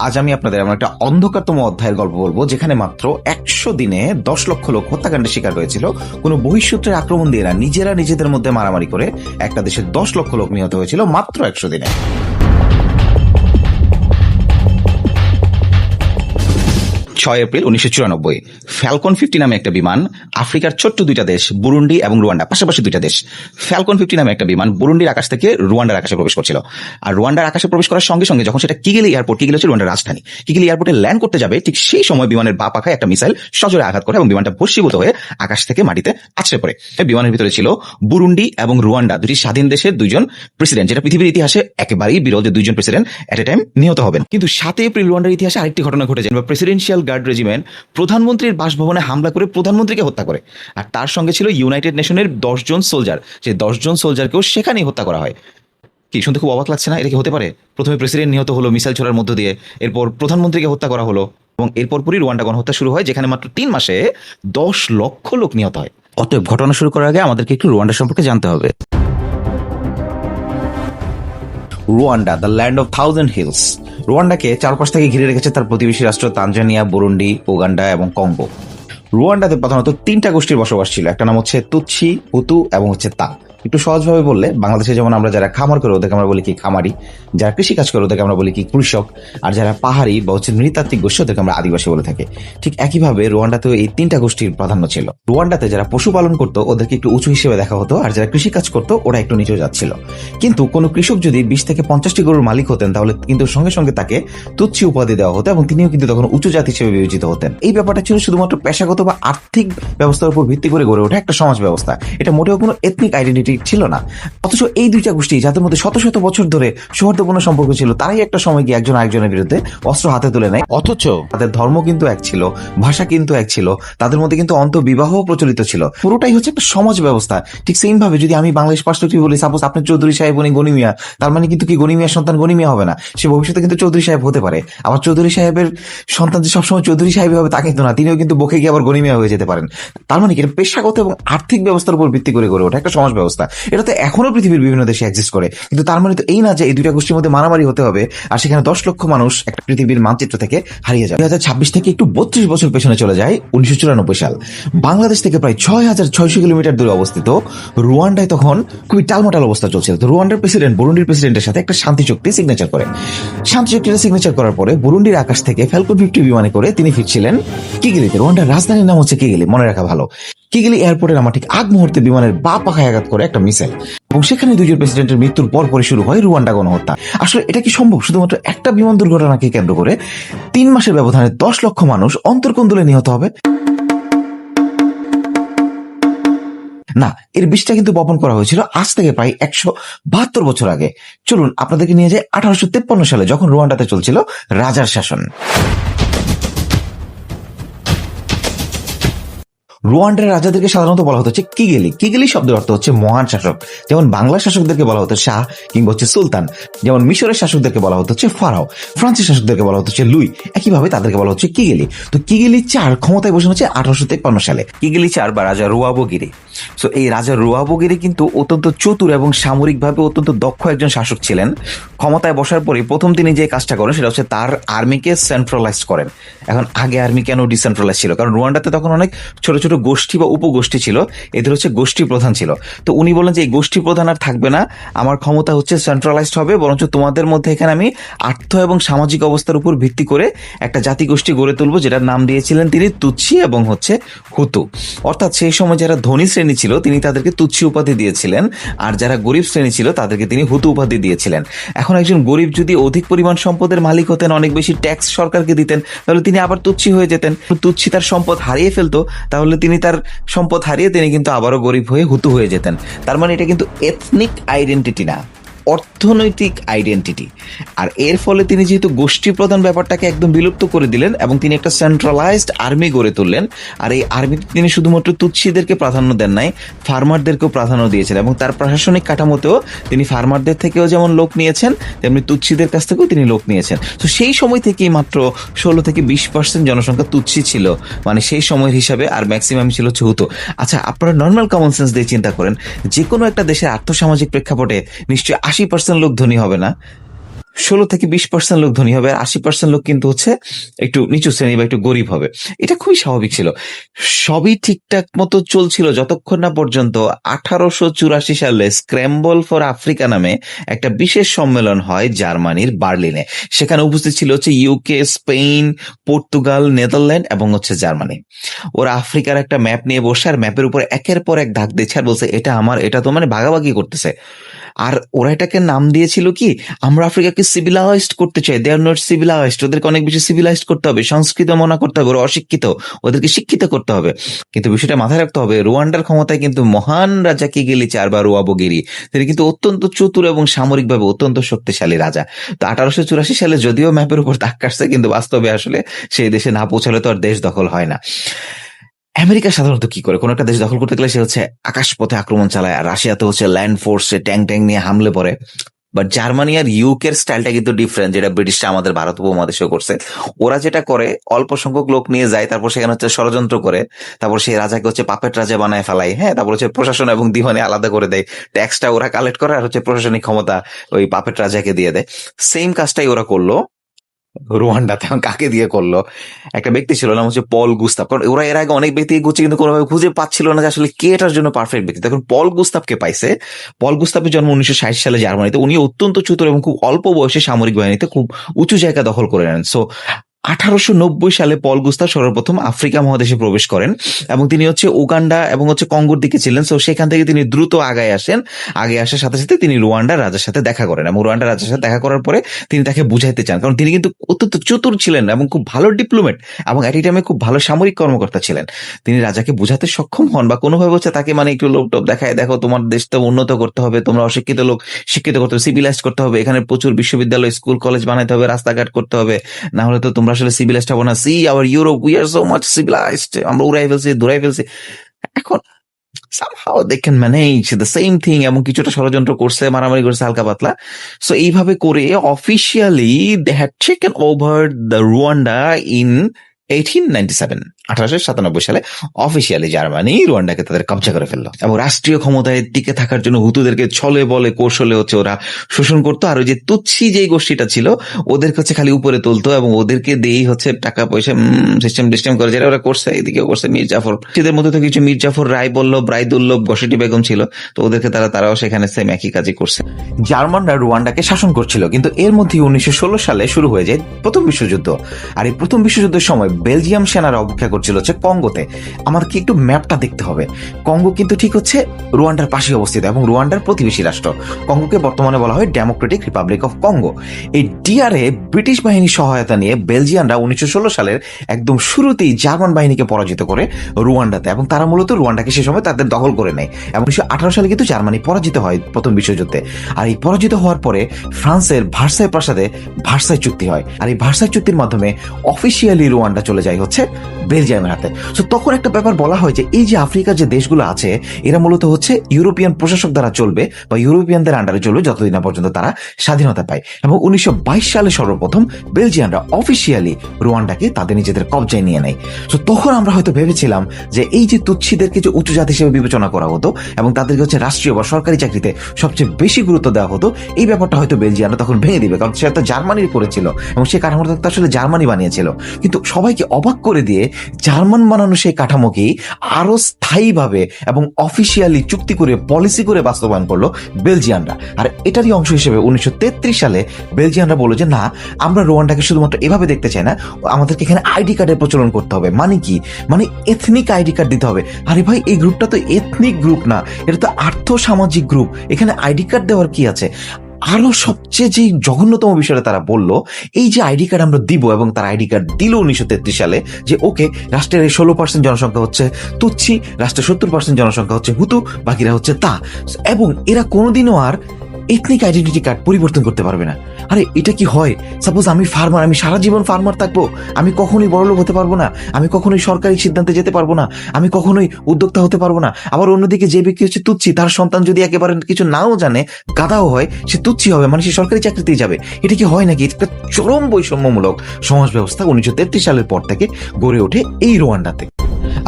আজ আমি আপনাদের এমন একটা অন্ধকারতম অধ্যায়ের গল্প বলবো যেখানে মাত্র 100 দিনে 10 লক্ষ লোক হত্যাকাণ্ডের শিকার হয়েছিল। কোনো বহিঃশত্রুর আক্রমণ দিয়ে না, নিজেরা নিজেদের মধ্যে মারামারি করে একটা দেশের 10 লক্ষ লোক নিহত হয়েছিল মাত্র 100 দিনে। 6 এপ্রিল 1994 ফ্যালকন 50 নামে একটা বিমান আফ্রিকার ছোট্ট দুইটা দেশ বুরুন্ডি এবং রুয়ান্ডা, পাশাপাশি দুইটা দেশ, ফ্যালকন 50 নামে একটা বিমান বুরুন্ডির আকাশ থেকে রুয়ান্ডার আকাশে প্রবেশ করছিল। আর রুয়ান্ডার আকাশে প্রবেশ করার সঙ্গে সঙ্গে যখন সেটা কিগেলি এয়ারপোর্ট, কিগেলি হচ্ছে রুয়ান্ডার রাজধানী, কিগেলি এয়ারপোর্টে ল্যান্ড করতে যাবে, ঠিক সেই সময় বিমানের বাঁ পাখায় একটা মিসাইল সজোরে আঘাত করে এবং বিমানটা ভস্মীভূত হয়ে আকাশ থেকে মাটিতে আছড়ে পড়ে। বিমানের ভিতরে ছিল বুরুন্ডি এবং রুয়ান্ডা, দুটি স্বাধীন দেশের দুইজন প্রেসিডেন্ট, যেটা পৃথিবীর ইতিহাসে একেবারেই বিরল যে দুইজন প্রেসিডেন্ট এট এ টাইম নিহত হবেন। কিন্তু 7 এপ্রিল রুয়ান্ডার ইতিহাসে আরেকটি ঘটনা ঘটেছে। প্রেসিডেন্সিয়াল গার্ড রেজিমেন্ট প্রধানমন্ত্রীর বাসভবনে হামলা করে প্রধানমন্ত্রীকে হত্যা করে, আর তার সঙ্গে ছিল ইউনাইটেড নেশনের 10 জন সোলজার। সেই 10 জন সোলজারকেও সেখানেই হত্যা করা হয়। কি শুনতে খুব অবাক লাগছে না? এটা কি হতে পারে? প্রথমে প্রেসিডেন্ট নিহত হলো মিসাইল ছোড়ার মধ্য দিয়ে, এরপর প্রধানমন্ত্রীকে হত্যা করা হলো এবং এরপর পরই রুয়ান্ডা গণহত্যা শুরু হয়, যেখানে মাত্র 3 মাসে 10 লক্ষ লোক নিহত হয়। অতএব ঘটনা শুরু করার আগে আমাদেরকে একটু রুয়ান্ডা সম্পর্কে জানতে হবে। Rwanda, the land of thousand hills. রুয়ান্ডাকে চারপাশ থেকে ঘিরে রেখেছে তার প্রতিবেশী রাষ্ট্র তানজানিয়া, বুরুন্ডি, উগান্ডা এবং কঙ্গো। রুয়ান্ডাতে প্রধানত 3টা গোষ্ঠীর বসবাস ছিল। একটা নাম হচ্ছে তুৎসি, হুতু এবং হচ্ছে তা। একটু সহজভাবে বললে, বাংলাদেশে যেমন আমরা যারা খামার করে ওদেরকে আমরা বলি কি খামারি, যারা কৃষি কাজ করে ওদেরকে আমরা বলি কি কৃষক, আর যারা পাহাড়ি বা হচ্ছে নৃতাত্ত্বিক গোষ্ঠী ওদেরকে আমরা আদিবাসী বলে থাকি। ঠিক একইভাবে রুয়ান্ডাতেও এই 3টা গোষ্ঠীর প্রাধান্য ছিল। রুয়ান্ডাতে যারা পশুপালন করতো ওদেরকে একটু উঁচু হিসেবে দেখা হতো, আর যারা কৃষি কাজ করতো ওরা একটু নিচে যাচ্ছিল। কিন্তু কোনো কৃষক যদি 20 থেকে 50টি গরুর মালিক হতেন তাহলে কিন্তু সঙ্গে সঙ্গে তাকে তুচ্ছি উপাধি দেওয়া হতো এবং তিনিও কিন্তু তখন উঁচু জাতি হিসেবে বিবেচিত হতেন। এই ব্যাপারটা ছিল শুধুমাত্র পেশাগত বা আর্থিক ব্যবস্থার উপর ভিত্তি করে গড়ে ওঠা একটা সমাজ ব্যবস্থা। এটা মোটেও কোনো এথনিক আইডেন্টিটি ছিল না। অথচ এই 2টা গোষ্ঠী, যাদের মধ্যে শত শত বছর ধরে সৌহার্দ্যপূর্ণ সম্পর্ক ছিল, তারাই একটা সময় গিয়ে একজন আরেকজনের বিরুদ্ধে অস্ত্র হাতে তুলে নেয়। অথচ তাদের ধর্ম কিন্তু এক ছিল, ভাষা কিন্তু এক ছিল, তাদের মধ্যে কিন্তু অন্তঃবিবাহ প্রচলিত ছিল। পুরোটাই হচ্ছে একটা সমাজ ব্যবস্থা। ঠিক সেম ভাবে যদি আমি বাংলাদেশ পার্সপেক্টিভ বলি, সাপোজ আপনার চৌধুরী সাহেব উনি গনি মিয়া, তার মানে কিন্তু কি গনি মিয়ার সন্তান গনি মিয়া হবে না, সে ভবিষ্যতে কিন্তু চৌধুরী সাহেব হতে পারে। আবার চৌধুরী সাহেবের সন্তান যে সবসময় চৌধুরী সাহেব হবে তা কিন্তু না, তিনিও কিন্তু বকে গিয়ে আবার গনি মিয়া হয়ে যেতে পারেন। তার মানে কি এটা পেশাগত এবং আর্থিক ব্যবস্থার উপর ভিত্তি করে গড়ে ওঠা একটা সমাজ ব্যবস্থা। এটা তো এখনো পৃথিবীর বিভিন্ন দেশে এক্সিস্ট করে। কিন্তু তার মানে তো এই না যে এই 2টা গোষ্ঠীর মধ্যে মারামারি হতে হবে আর সেখানে 10 লক্ষ মানুষ একটা পৃথিবীর মানচিত্র থেকে হারিয়ে যায়। 2026 থেকে একটু 32 বছর পেছনে চলে যায় 1994 সাল। বাংলাদেশ থেকে প্রায় 6600 কিলোমিটার দূরে অবস্থিত রুয়ান্ডায় তখন খুবই টালমাটাল অবস্থা চলছিল। তো রুয়ান্ডার প্রেসিডেন্ট বুরুন্ডির প্রেসিডেন্টের সাথে একটা শান্তি চুক্তি সিগনেচার করে। শান্তি চুক্তিটা সিগনেচার করার পরে বুরুন্ডির আকাশ থেকে ফ্যালকন 50 বিমানে করে তিনি ফিরছিলেন কিগেলিতে। রুয়ান্ডার রাজধানীর নাম হচ্ছে কিগেলি, মনে রাখা ভালো। কিগেলি এয়ারপোর্টের আমার ঠিক আগ মুহূর্তে বিমানের বাঁ পাখায় আঘাত করে একটা মিসাইল, এবং সেখানে 2জন প্রেসিডেন্টের মৃত্যুর পর পরে শুরু হয় রুয়ান্ডা গণহত্যা। আসলে এটা কি সম্ভব? শুধুমাত্র একটা বিমান দুর্ঘটনাকে কেন্দ্র করে 3 মাসের ব্যবধানে 10 লক্ষ মানুষ অন্তর্কোন্দলে নিহত হবে? না, এর বীজটা কিন্তু বপন করা হয়েছিল আজ থেকে প্রায় 172 বছর আগে। চলুন আপনাদেরকে নিয়ে যাই 1853 সালে, যখন রুয়ান্ডাতে চলছিল রাজার শাসন। রুয়ান্ডার রাজাদেরকে সাধারণত বলা হতো হচ্ছে কিগেলি। কিগেলি শব্দের অর্থ হচ্ছে মহান শাসক। যেমন বাংলার শাসকদেরকে বলা হতো শাহ কিংবা হচ্ছে সুলতান, যেমন মিশরের শাসকদেরকে বলা হতো হচ্ছে ফারাও, ফ্রান্সের শাসকদেরকে বলা হতো হচ্ছে লুই, একইভাবে তাদেরকে বলা হচ্ছে কিগেলি। তো কিগেলি 4 ক্ষমতায় বসে হচ্ছে 1853 সালে। কিগেলি 4 বা রাজা রুয়াবগিরি। সো এই রাজা রুয়াবগিরি কিন্তু অত্যন্ত চতুর এবং সামরিকভাবে অত্যন্ত দক্ষ একজন শাসক ছিলেন। ক্ষমতায় বসার পরে প্রথম তিনি যে কাজটা করেন সেটা হচ্ছে তার আর্মিকে সেন্ট্রালাইজ করেন। এখন আগে আর্মি কেন ডিসেন্ট্রালাইজ ছিল? কারণ রুয়ান্ডাতে তখন অনেক ছোট ছোট গোষ্ঠী বা উপগোষ্ঠী ছিল, এদের হচ্ছে গোষ্ঠী প্রধান ছিল। তো উনি বলেন যে এই গোষ্ঠী প্রধান আর থাকবে না, আমার ক্ষমতা হচ্ছে সেন্ট্রালাইজড হবে, বরঞ্চ তোমাদের মধ্যে এখানে আমি আর্থ এবং সামাজিক অবস্থার উপর ভিত্তি করে একটা জাতিগোষ্ঠী গড়ে তুলবো, যেটার নাম দিয়েছিলেন তিনি তুৎসি এবং হচ্ছে হুতু। অর্থাৎ সেই সময় যারা ধনী শ্রেণী ছিল তিনি তাদেরকে তুৎসি উপাধি দিয়েছিলেন, আর যারা গরিব শ্রেণী ছিল তাদেরকে তিনি হুতু উপাধি দিয়েছিলেন। এখন একজন গরিব যদি অধিক পরিমাণ সম্পদের মালিক হতেন, অনেক বেশি ট্যাক্স সরকারকে দিতেন, তাহলে তিনি আবার তুচ্ছি হয়ে যেতেন। তুচ্ছি তার সম্পদ হারিয়ে ফেলতো, তাহলে তিনি তার সম্পদ হারিয়ে তিনি কিন্তু আবারও গরিব হয়ে হুতু হয়ে যেতেন। তার মানে এটা কিন্তু এথনিক আইডেন্টিটি না, অর্থনৈতিক আইডেন্টিটি। আর এর ফলে তিনি যেহেতু গোষ্ঠী প্রধান ব্যাপারটাকে একদম বিলুপ্ত করে দিলেন এবং তিনি একটা সেন্ট্রালাইজড আর্মি গড়ে তুললেন। আর এই আর্মিতে তিনি শুধুমাত্র তুচ্ছিদেরকে প্রাধান্য দেন নাই, ফার্মারদেরকেও প্রাধান্য দিয়েছেন, এবং তার প্রশাসনিক কাঠামোতেও তিনি ফার্মারদের থেকেও যেমন লোক নিয়েছেন তেমনি তুচ্ছিদের কাছ থেকেও তিনি লোক নিয়েছেন। তো সেই সময় থেকেই মাত্র 16 থেকে 20% জনসংখ্যা তুচ্ছি ছিল, মানে সেই সময়ের হিসাবে, আর ম্যাক্সিমাম ছিল হচ্ছে হুতু। আচ্ছা, আপনারা নর্মাল কমন সেন্স দিয়ে চিন্তা করেন, যে কোনো একটা দেশের আর্থসামাজিক প্রেক্ষাপটে নিশ্চয়ই 80% লোক ধনী হবে না? 16-20% লোক ধনী হবে, আর 80% লোক কিন্তু হচ্ছে একটু নিচু শ্রেণী বা একটু গরিব হবে। এটা খুবই স্বাভাবিক ছিল। সবই ঠিকঠাক মতো চলছিল যতক্ষণ না পর্যন্ত 1884 সালে স্ক্র্যাম্বল ফর আফ্রিকা নামে একটা বিশেষ সম্মেলন হয় জার্মানির বার্লিনে। সেখানে উপস্থিত ছিল হচ্ছে ইউকে, স্পেন, পর্তুগাল, নেদারল্যান্ড এবং হচ্ছে জার্মানি। ওরা আফ্রিকার একটা ম্যাপ নিয়ে বসে আর ম্যাপের উপর একের পর এক দাগ দিচ্ছে আর বলছে এটা আমার, এটা তো মানে ভাগাভাগি করতেছে। আর ওরা এটাকে নাম দিয়েছিল কি, আমরা আফ্রিকাকে সিভিলাইজড করতে চাই, দে আর নট সিভিলাইজড, ওদেরকে অনেক বেশি সিভিলাইজড করতে হবে, সংস্কৃত মনা করতে হবে, ওরা অশিক্ষিত, ওদেরকে শিক্ষিত করতে হবে। কিন্তু বিষয়টা মাথায় রাখতে হবে, রুয়ান্ডার ক্ষমতায় কিন্তু মহান রাজা কিগেলি চারবার রুয়াবগিরি, তিনি কিন্তু অত্যন্ত চতুর এবং সামরিকভাবে অত্যন্ত শক্তিশালী রাজা। তো 1884 সালে যদিও ম্যাপের উপর দাগ কাটছে, কিন্তু বাস্তবে আসলে সেই দেশে না পৌঁছালে তো আর দেশ দখল হয় না। আমেরিকা সাধারণত কি করে, কোন একটা দেশ দখল করতে গেলে সে হচ্ছে আকাশপথে আক্রমণ চালায়, আর রাশিয়াতে হচ্ছে ল্যান্ড ফোর্সে ট্যাঙ্ক নিয়ে হামলে পড়ে। বাট জার্মানি আর ইউকের স্টাইলটা কিন্তু ডিফারেন্ট, যেটা ব্রিটিশরা আমাদের ভারত উপমহাদেশেও করছে। ওরা যেটা করে, অল্প সংখ্যক লোক নিয়ে যায়, তারপর সেখানে হচ্ছে ষড়যন্ত্র করে, তারপর সেই রাজাকে হচ্ছে পাপেট রাজা বানায় ফেলায়, হ্যাঁ, তারপর হচ্ছে প্রশাসন এবং দিওয়ানি আলাদা করে দেয়, ট্যাক্সটা ওরা কালেক্ট করে, আর হচ্ছে প্রশাসনিক ক্ষমতা ওই পাপেট রাজাকে দিয়ে দেয়। সেম কাজটাই ওরা করলো রুয়ান্ডাতে। কাকে দিয়ে করলো? একটা ব্যক্তি ছিল, নাম হচ্ছে পল গুস্তাভ। কারণ ওরা এর আগে অনেক ব্যক্তি খুঁজে কিন্তু কোনোভাবে খুঁজে পাচ্ছিল না যে আসলে কে এটার জন্য পারফেক্ট ব্যক্তি। তখন পল গুস্তাভকে পাইছে। পল গুস্তাভের জন্ম 1960 সালে জার্মানিতে। উনি অত্যন্ত চতুর এবং খুব অল্প বয়সে সামরিক বাহিনীতে খুব উঁচু জায়গা দখল করে নেন। সো 1890 সালে পল গুস্তাভ সর্বপ্রথম আফ্রিকা মহাদেশে প্রবেশ করেন এবং তিনি হচ্ছে উগান্ডা এবং হচ্ছে কঙ্গোর দিকে ছিলেন। সো সেখান থেকে তিনি দ্রুত আগায় আসেন। আগে আসার সাথে সাথে তিনি রুয়ান্ডার রাজার সাথে দেখা করেন এবং রুয়ান্ডার রাজার সাথে দেখা করার পরে তিনি তাকে বুঝাইতে চান, কারণ তিনি কিন্তু অত্যন্ত চতুর ছিলেন এবং খুব ভালো ডিপ্লোমেট এবং এট এই টাইমে খুব ভালো সামরিক কর্মকর্তা ছিলেন। তিনি রাজাকে বুঝাতে সক্ষম হন বা কোনোভাবে হচ্ছে তাকে মানে একটু লোভ টোপ দেখায়, দেখো তোমার দেশটা উন্নত করতে হবে, তোমরা অশিক্ষিত লোক শিক্ষিত করতে হবে, সিভিলাইজ করতে হবে, এখানে প্রচুর বিশ্ববিদ্যালয়, স্কুল, কলেজ বানাইতে হবে, রাস্তাঘাট করতে হবে, না হলে তো তোমরা আসলে সিভিলাইজড হবো না। See our Europe, we are so much civilised, আমরা উড়াই ফেলছি, ধুরাই ফেলছি। এখন somehow they can manage the same thing এবং কিছুটা ষড়যন্ত্র করছে, মারামারি করছে হালকা পাতলা। সো এইভাবে করে officially they had taken over the Rwanda in 1897 সালে অফিসিয়ালি জার্মানি রুয়ান্ডাকে তাদের কবজা করে ফেললো এবং রাষ্ট্রীয় ক্ষমতায় টিকে থাকার জন্য হুতুদেরকে ছলে বলে কৌশলে হচ্ছে ওরা শোষণ করতো। আর ওই যে তুচ্ছি যে গোষ্ঠীটা ছিল ওদেরকে হচ্ছে খালি উপরে তুলতো এবং ওদেরকে দিয়েই হচ্ছে টাকা পয়সা সিস্টেম করে, যেটা ওরা করছে। এদিকে করছে মির্জাফর, এদের মধ্যে তো কিছু মির্জাফর, রায়বল্লভ, রায়দুল্লভ, গসেটি বেগম ছিল, তো ওদেরকে তারাও সেখানে সেম একই কাজই করছে। জার্মানরা রুয়ান্ডাকে শাসন করছিল, কিন্তু এর মধ্যে 1916 সালে শুরু হয়ে যায় প্রথম বিশ্বযুদ্ধ। আর এই প্রথম বিশ্বযুদ্ধের সময় বেলজিয়াম সেনারা অপেক্ষা করছিল হচ্ছে কঙ্গোতে। আমাদেরকে একটু ম্যাপটা দেখতে হবে। কঙ্গো কিন্তু ঠিক হচ্ছে রুয়ান্ডার পাশে অবস্থিত এবং রুয়ান্ডার প্রতিবেশী রাষ্ট্র। কঙ্গোকে বর্তমানে বলা হয় ডেমোক্রেটিক রিপাবলিক অফ কঙ্গো। এই ডিআরএ ব্রিটিশ বাহিনীর সহায়তা নিয়ে বেলজিয়ানরা 1916 সালের একদম শুরুতেই জার্মান বাহিনীকে পরাজিত করে রুয়ান্ডাতে, এবং তারা মূলত রুয়ান্ডাকে সে সময় তাদের দখল করে নেয়। এবং 1918 সালে কিন্তু জার্মানি পরাজিত হয় প্রথম বিশ্বযুদ্ধে। আর এই পরাজিত হওয়ার পরে ফ্রান্সের ভার্সাই প্রাসাদে ভার্সাই চুক্তি হয়, আর এই ভার্সাই চুক্তির মাধ্যমে অফিসিয়ালি রুয়ান্ডা চলে যায় হচ্ছে বেলজিয়ামের হাতে। তো তখন একটা ব্যাপার বলা হয় যে এই যে আফ্রিকার যে দেশগুলো আছে এরা মূলত হচ্ছে ইউরোপিয়ান প্রশাসক দ্বারা চলবে বা ইউরোপিয়ানদের আন্ডারে চলবে যতদিন না পর্যন্ত তারা স্বাধীনতা পায়। এবং 1922 সালে সর্বপ্রথম বেলজিয়ানরা অফিসিয়ালি রুয়ান্ডাকে তাদের নিজেদের কবজায় নিয়ে নেয়। তো তখন আমরা হয়তো ভেবেছিলাম যে এই যে তুচ্ছিদেরকে যে উঁচু জাতি হিসেবে বিবেচনা করা হতো এবং তাদেরকে হচ্ছে রাষ্ট্রীয় বা সরকারি চাকরিতে সবচেয়ে বেশি গুরুত্ব দেওয়া হতো, এই ব্যাপারটা হয়তো বেলজিয়ানরা তখন ভেঙে দিবে, কারণ সে তো জার্মানির করেছিল এবং সে কাঠামোটা তো আসলে জার্মানি বানিয়েছিল। কিন্তু সবাইকে অবাক করে দিয়ে জার্মান বানানো সেই কাঠামোকেই আরো স্থায়ীভাবে এবং অফিসিয়ালি চুক্তি করে পলিসি করে বাস্তবায়ন করলো বেলজিয়ানরা। আর এটারই অংশ হিসেবে 1933 সালে বেলজিয়ানরা বলল যে না, আমরা রুয়ান্ডাকে শুধুমাত্র এভাবে দেখতে চাই না, আমাদেরকে এখানে আইডি কার্ডের প্রচলন করতে হবে। মানে কি, মানে এথনিক আইডি কার্ড দিতে হবে। আরে ভাই, এই গ্রুপটা তো এথনিক গ্রুপ না, এটা তো আর্থ সামাজিক গ্রুপ, এখানে আইডি কার্ড দেওয়ার কি আছে? আরো সবচেয়ে যে জঘন্যতম বিষয়টা তারা বললো, এই যে আইডি কার্ড আমরা দিব, এবং তার আইডি কার্ড দিল 1933 সালে, যে ওকে, রাষ্ট্রের এই 16% জনসংখ্যা হচ্ছে তুচ্ছি, রাষ্ট্রের 70% জনসংখ্যা হচ্ছে হুতু, বাকিরা হচ্ছে তা, এবং এরা কোনোদিনও আর এথনিক আইডেন্টিটি কার্ড পরিবর্তন করতে পারবে না। আরে এটা কি হয়? সাপোজ আমি ফার্মার, আমি সারা জীবন ফার্মার থাকবো, আমি কখনোই বড়লোক হতে পারবো না, আমি কখনোই সরকারি সিদ্ধান্তে যেতে পারবো না, আমি কখনোই উদ্যোক্তা হতে পারবো না। আবার অন্যদিকে যে ব্যক্তি হচ্ছে তুচ্ছি, তার সন্তান যদি একেবারে কিছু নাও জানে, গাধাও হয়, সে তুচ্ছি হবে, মানে সে সরকারি চাকরিতেই যাবে। এটা কি হয় নাকি? এটা চরম বৈষম্যমূলক সমাজ ব্যবস্থা 1933 সালের পর থেকে গড়ে ওঠে এই রুয়ান্ডাতে।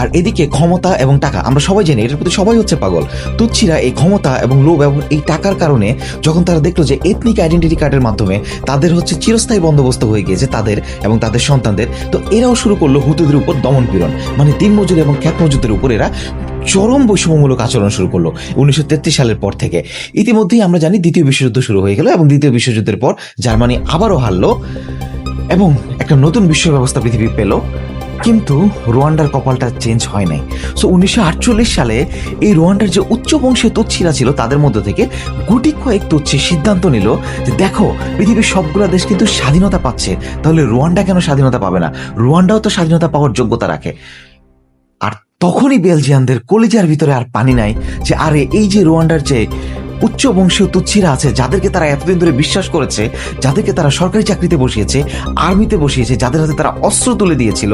আর আর এদিকে ক্ষমতা এবং টাকা, আমরা সবাই জানি এটার প্রতি সবাই হচ্ছে পাগল। তুচ্ছিরা এই ক্ষমতা এবং লোভ এবং এই টাকার কারণে যখন তারা দেখলো যে এথনিক আইডেন্টিটি কার্ডের মাধ্যমে তাদের হচ্ছে চিরস্থায়ী বন্দোবস্ত হয়ে গিয়েছে তাদের এবং তাদের সন্তানদের, তো এরাও শুরু করলো হুতুদের উপর দমন পীড়ন, মানে দিনমজুর এবং খ্যাত মজুরদের উপর এরা চরম বৈষম্যমূলক আচরণ শুরু করলো 1933 সালের পর থেকে। ইতিমধ্যেই আমরা জানি দ্বিতীয় বিশ্বযুদ্ধ শুরু হয়ে গেল এবং দ্বিতীয় বিশ্বযুদ্ধের পর জার্মানি আবারও হারলো এবং একটা নতুন বিশ্ব ব্যবস্থা পৃথিবী পেল। কিন্তু রোয়ান্ডার কপালটা চেঞ্জ হয় নাই। সো 1948 সালে এই রোয়ান্ডার যে উচ্চবংশীয় তুচ্ছিরা ছিল তাদের মধ্য থেকে গুটি কয়েক তুচ্ছি সিদ্ধান্ত নিল যে দেখো, পৃথিবীর সবগুলো দেশ কিন্তু স্বাধীনতা পাচ্ছে, তাহলে রোয়ান্ডা কেন স্বাধীনতা পাবে না? রোয়ান্ডাও তো স্বাধীনতা পাওয়ার যোগ্যতা রাখে। আর তখনই বেলজিয়ানদের কলিজার ভিতরে আর পানি নাই যে আরে এই যে রোয়ান্ডার যে উচ্চ বংশীয় তুচ্ছিরা আছে, যাদেরকে তারা এতদিন ধরে বিশ্বাস করেছে, যাদেরকে তারা সরকারি চাকরিতে বসিয়েছে, আর্মিতে বসিয়েছে, যাদের হাতে তারা অস্ত্র তুলে দিয়েছিল,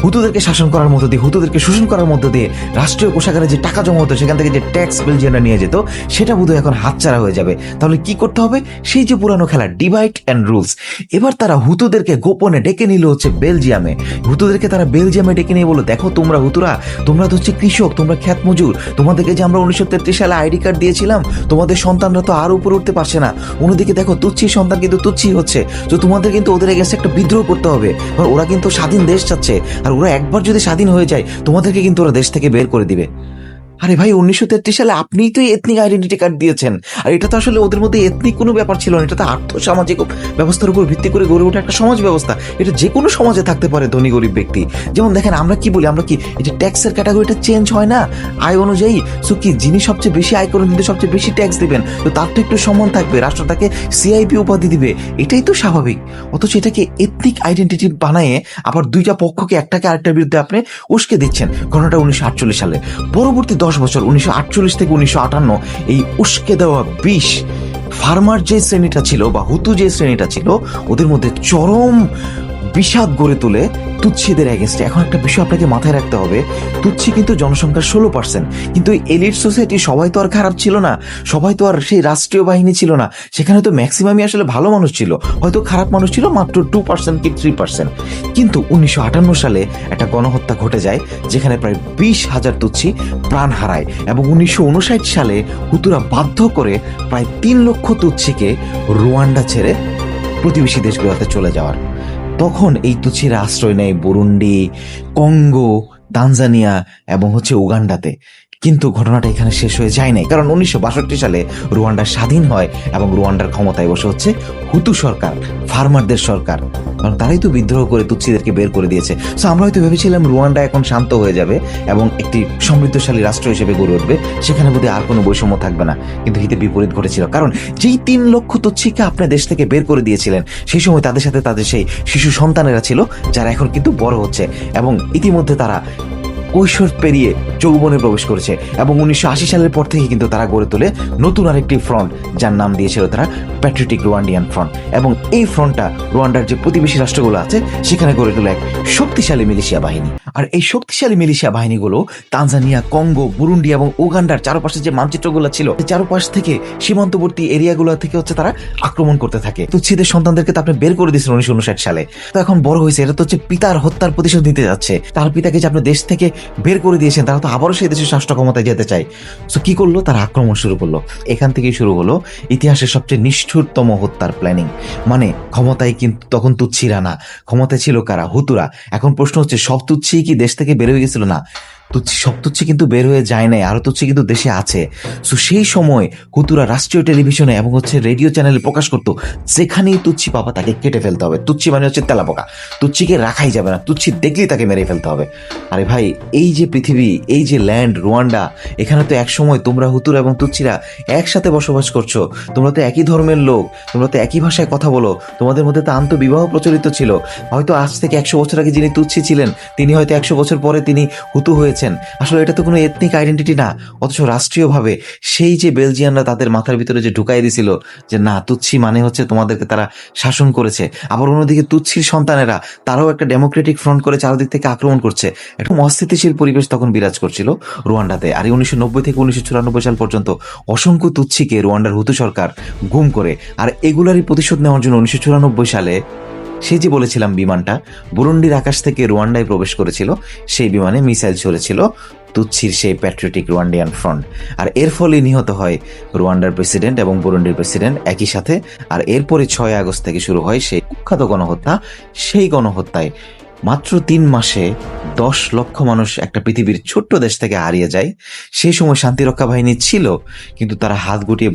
হুতুদেরকে শাসন করার মধ্য দিয়ে, হুতুদেরকে শোষণ করার মধ্য দিয়ে রাষ্ট্রীয় কোষাগারে যে টাকা জমা হতো সেখান থেকে যে ট্যাক্স বেলজিয়ানরা নিয়ে যেত, সেটা বোধহয় এখন হাতছাড়া হয়ে যাবে। তাহলে কি করতে হবে? সেই যে পুরানো খেলা ডিভাইড অ্যান্ড রুলস, এবার তারা হুতুদেরকে গোপনে ডেকে নিল হচ্ছে বেলজিয়ামে। হুতুদেরকে তারা বেলজিয়ামে ডেকে নিয়ে বললো, দেখো তোমরা হুতুরা, তোমরা তো হচ্ছে কৃষক, তোমরা খ্যাত মজুর, তোমাদেরকে যে আমরা 1933 সালে আইডি কার্ড দিয়েছিলাম, তোমাদের সন্তানরা তো আর উপরে উঠতে পারছে না, অন্যদিকে দেখো তুচ্ছি সন্তান কিন্তু তুচ্ছি হচ্ছে, তো তোমাদের কিন্তু ওদের এগেন্সে একটা বিদ্রোহ করতে হবে, কারণ ওরা কিন্তু স্বাধীন দেশ চাচ্ছে, আর ওরা একবার যদি স্বাধীন হয়ে যায় তোমাদেরকে কিন্তু ওরা দেশ থেকে বের করে দিবে। আরে ভাই, 1933 সালে আপনিই তো এথনিক আইডেন্টিটি কার্ড দিয়েছেন, আর এটা তো আসলে ওদের মধ্যে এথনিক কোনো ব্যাপার ছিল না, এটা তো আর্থ সামাজিক ব্যবস্থার উপর ভিত্তি করে গড়ে ওঠা একটা সমাজ ব্যবস্থা। এটা যে কোনো সমাজে থাকতে পারে ধনী গরিব ব্যক্তি। যেমন দেখেন আমরা কি বলি, আমরা কি এটা ট্যাক্সের ক্যাটাগরিটা চেঞ্জ হয় না আয় অনুযায়ী? সো কি যিনি সবচেয়ে বেশি আয় করেন কিন্তু সবচেয়ে বেশি ট্যাক্স দিবেন, তো তার তো একটু সম্মান থাকবে, রাষ্ট্র তাকে সিআইপি উপাধি দিবে, এটাই তো স্বাভাবিক। অথচ এটাকে এথনিক আইডেন্টিটি বানায় আবার দুইটা পক্ষকে একটাকে আরেকটার বিরুদ্ধে আপনি উস্কে দিচ্ছেন। ঘটনাটা 1948 সালে। পরবর্তী 10 বছর 1948 থেকে 1958 এই উস্কে দেওয়া বিষ ফার্মার যে শ্রেণীটা ছিল বা হুতু যে শ্রেণীটা ছিল ওদের মধ্যে চরম বিষাদ গড়ে তোলে তুচ্ছিদের এগেনস্টে। এখন একটা বিষয় আপনাকে মাথায় রাখতে হবে, তুচ্ছি কিন্তু জনসংখ্যার 16%, কিন্তু এলিট সোসাইটি সবাই তো আর খারাপ ছিল না, সবাই তো আর সেই রাষ্ট্রীয় বাহিনী ছিল না, সেখানে তো ম্যাক্সিমামই আসলে ভালো মানুষ ছিল, হয়তো খারাপ মানুষ ছিল মাত্র 2% কি 3%। কিন্তু 1958 সালে একটা গণহত্যা ঘটে যায় যেখানে প্রায় 20,000 তুচ্ছি প্রাণ হারায় এবং 1959 সালে হুতুরা বাধ্য করে প্রায় 3 লক্ষ তুচ্ছিকে রুয়ান্ডা ছেড়ে প্রতিবেশী দেশগুলোতে চলে যাওয়ার। তখন এই তুচ্ছিরা আশ্রয় নেয় বুরুন্ডি, কঙ্গো, তানজানিয়া এবং হচ্ছে উগান্ডাতে। কিন্তু ঘটনাটা এখানে শেষ হয়ে যায় নাই, কারণ 1962 সালে রুয়ান্ডা স্বাধীন হয় এবং রুয়ান্ডার ক্ষমতায় বসে হচ্ছে হুতু সরকার, ফার্মারদের সরকার, কারণ তারাই তো বিদ্রোহ করে তুচ্ছিদেরকে বের করে দিয়েছে। সো আমরা হয়তো ভেবেছিলাম রুয়ান্ডা এখন শান্ত হয়ে যাবে এবং একটি সমৃদ্ধশালী রাষ্ট্র হিসেবে গড়ে উঠবে, সেখানে বোধহয় আর কোনো বৈষম্য থাকবে না। কিন্তু হিতে বিপরীত ঘটেছিল, কারণ যেই 3 লক্ষ তুচ্ছিকে আপনার দেশ থেকে বের করে দিয়েছিলেন সেই সময় তাদের সাথে তাদের সেই শিশু সন্তানেরা ছিল যারা এখন কিন্তু বড় হচ্ছে এবং ইতিমধ্যে তারা কৈশোর পেরিয়ে যৌবনে প্রবেশ করেছে। এবং 1980 সালের পর থেকে কিন্তু তারা গড়ে তোলে নতুন আরেকটি ফ্রন্ট, যার নাম দিয়েছিল তারা প্যাট্রিয়টিক রুয়ান্ডিয়ান ফ্রন্ট। এবং এই ফ্রন্টটা রুয়ান্ডার যে প্রতিবেশী রাষ্ট্রগুলো আছে সেখানে গড়ে তোলে এক শক্তিশালী মিলিশিয়া বাহিনী। আর এই শক্তিশালী মিলিশিয়া বাহিনীগুলো তানজানিয়া, কঙ্গো, বুরুন্ডি এবং উগান্ডার চারপাশে যে মানচিত্রগুলো ছিল চারপাশ থেকে সীমান্তবর্তী এরিয়াগুলো থেকে হচ্ছে তারা আক্রমণ করতে থাকে। তুচ্ছিদের সন্তানদেরকে তো আপনি বের করে দিয়েছেন 1959 সালে, তো এখন বড় হয়েছে, এটা তো হচ্ছে পিতার হত্যার প্রতিশোধ নিতে যাচ্ছে। তার পিতাকে যে আপনি দেশ থেকে বের করে দিয়েছেন, তারা তো আবারও সেই দেশের রাষ্ট্র ক্ষমতায় যেতে চায়। সো কি করলো? তারা আক্রমণ শুরু করলো। এখান থেকেই শুরু হলো ইতিহাসের সবচেয়ে নিষ্ঠুরতম হত্যার প্ল্যানিং। মানে ক্ষমতায় কিন্তু তখন তুচ্ছিরা না, ক্ষমতায় ছিল কারা? হুতুরা। এখন প্রশ্ন হচ্ছে সব তুচ্ছি কি দেশ থেকে বের হয়ে গেছিল? না, সব তুচ্ছি কিন্তু বের হয়ে যায় নাই, আরো তুচ্ছি কিন্তু দেশে আছে। সো সেই সময় হুতুরা রাষ্ট্রীয় টেলিভিশনে এবং হচ্ছে রেডিও চ্যানেলে প্রকাশ করতো যেখানেই তুচ্ছি পাবা তাকে কেটে ফেলতে হবে। তুচ্ছি মানে হচ্ছে তেলাপোকা, তুচ্ছিকে রাখাই যাবে না, তুচ্ছি দেখলেই তাকে মেরে ফেলতে হবে। আরে ভাই, এই যে পৃথিবী, এই যে ল্যান্ড রুয়ান্ডা, এখানে তো এক সময় তোমরা হুতুরা এবং তুচ্ছিরা একসাথে বসবাস করছো, তোমরা তো একই ধর্মের লোক, তোমরা তো একই ভাষায় কথা বলো, তোমাদের মধ্যে তো আন্তঃবিবাহ প্রচলিত ছিল। হয়তো আজ থেকে 100 বছর আগে যিনি তুচ্ছি ছিলেন তিনি হয়তো 100 বছর পরে তিনি হুতু হয়েছেন। আসলে এটা তো কোনো এথনিক আইডেন্টিটি না। অথচ রাষ্ট্রীয়ভাবে সেই যে বেলজিয়ানরা তাদের মাথার ভিতরে যে ঢুকাই দিছিল যে না, তুচ্ছি মানে হচ্ছে তোমাদেরকে তারা শাসন করেছে, আবার অন্যদিকে তুচ্ছির সন্তানেরা তারাও একটা ডেমোক্রেটিক ফ্রন্ট করে চারদিক থেকে আক্রমণ করছে। একটা অস্থিতিশীল পরিবেশ তখন বিরাজ করছিল রুয়ান্ডাতে। আর 1990 থেকে 1994 সাল পর্যন্ত অসংখ্য তুচ্ছিকে রুয়ান্ডার হুতু সরকার গুম করে, আর এগুলারই প্রতিশোধ নেওয়ার জন্য 1994 সালে সেই যে বলেছিলাম বিমানটা বুরুন্ডির আকাশ থেকে রুয়ান্ডায় প্রবেশ করেছিল, সেই বিমানে মিসাইল ছড়েছিল তুচ্ছির সেই প্যাট্রিয়টিক রুয়ান্ডিয়ান ফ্রন্ট। আর এর ফলে নিহত হয় রুয়ান্ডার প্রেসিডেন্ট এবং বুরুন্ডির প্রেসিডেন্ট একই সাথে। আর এরপরে 6 আগস্ট থেকে শুরু হয় সেই কুখ্যাত গণহত্যা। সেই গণহত্যায় মাত্র 3 মাসে 10 লক্ষ মানুষ একটা পৃথিবীর ছোট্ট দেশ থেকে হারিয়ে যায়। সেই সময় শান্তিরক্ষা বাহিনী ছিল, কিন্তু তারা হাত গুটিয়ে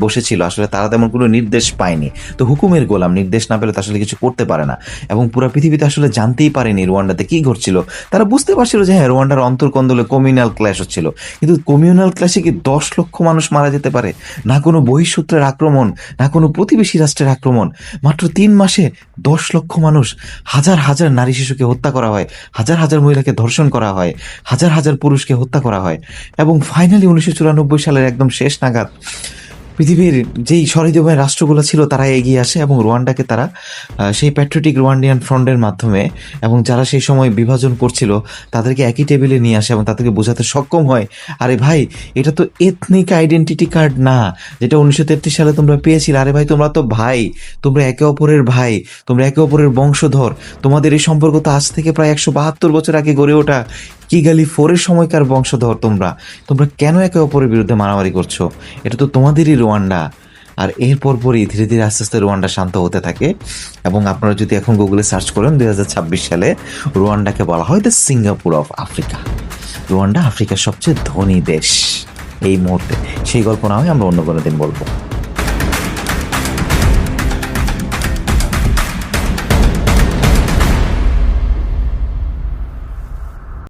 বসেছিল। আসলে তারা তেমন কোনো নির্দেশ পায়নি। তো হুকুমের গোলাম, নির্দেশ না পেলে তো আসলে কিছু করতে পারে না। এবং পুরো পৃথিবীতে আসলে জানতেই পারেনি রুয়ান্ডাতে কি ঘটছিল। তারা বুঝতে পারছিল যে হ্যাঁ, রুয়ান্ডার অন্তর্কন্দলে কমিউনাল ক্ল্যাশ হচ্ছিল, কিন্তু কমিউনাল ক্ল্যাশে কি 10 লক্ষ মানুষ মারা যেতে পারে? না কোনো বহিঃশত্রের আক্রমণ, না কোনো প্রতিবেশী রাষ্ট্রের আক্রমণ, মাত্র 3 মাসে 10 লক্ষ মানুষ, হাজার হাজার নারী শিশুকে হত্যা করা হয়, হাজার হাজার মহিলাকে ধর্ষণ করা হয়, হাজার হাজার পুরুষকে হত্যা করা হয়। এবং ফাইনালি 1994 সালের একদম শেষ নাগাদ পৃথিবীর যেই সহৃদয় রাষ্ট্রগুলো ছিল তারা এগিয়ে আসে এবং রুয়ান্ডাকে তারা সেই প্যাট্রিয়টিক রুয়ান্ডিয়ান ফ্রন্টের মাধ্যমে, এবং যারা সেই সময় বিভাজন করছিল তাদেরকে একই টেবিলে নিয়ে আসে এবং তাদেরকে বোঝাতে সক্ষম হয়, আরে ভাই, এটা তো এথনিক আইডেন্টিটি কার্ড না যেটা 1933 সালে তোমরা পেয়েছিলে। আরে ভাই, তোমরা তো ভাই, তোমরা একে অপরের ভাই, তোমরা একে অপরের বংশধর। তোমাদের এই সম্পর্ক তো আজ থেকে প্রায় 172 বছর আগে গড়ে ওঠা কিগালি 4-এর সময়কার বংশধর। তোমরা তোমরা কেন একে অপরের বিরুদ্ধে মারামারি করছো? এটা তো তোমাদেরই রুয়ান্ডা। আর এর পরপরই ধীরে ধীরে আস্তে আস্তে রুয়ান্ডা শান্ত হতে থাকে। এবং আপনারা যদি এখন গুগলে সার্চ করেন, 2026 সালে রুয়ান্ডাকে বলা হয় the Singapore of Africa. Rwanda আফ্রিকার সবচেয়ে ধনী দেশ এই মুহূর্তে। সেই গল্প না হয় আমরা অন্য কোনো দিন বলবো।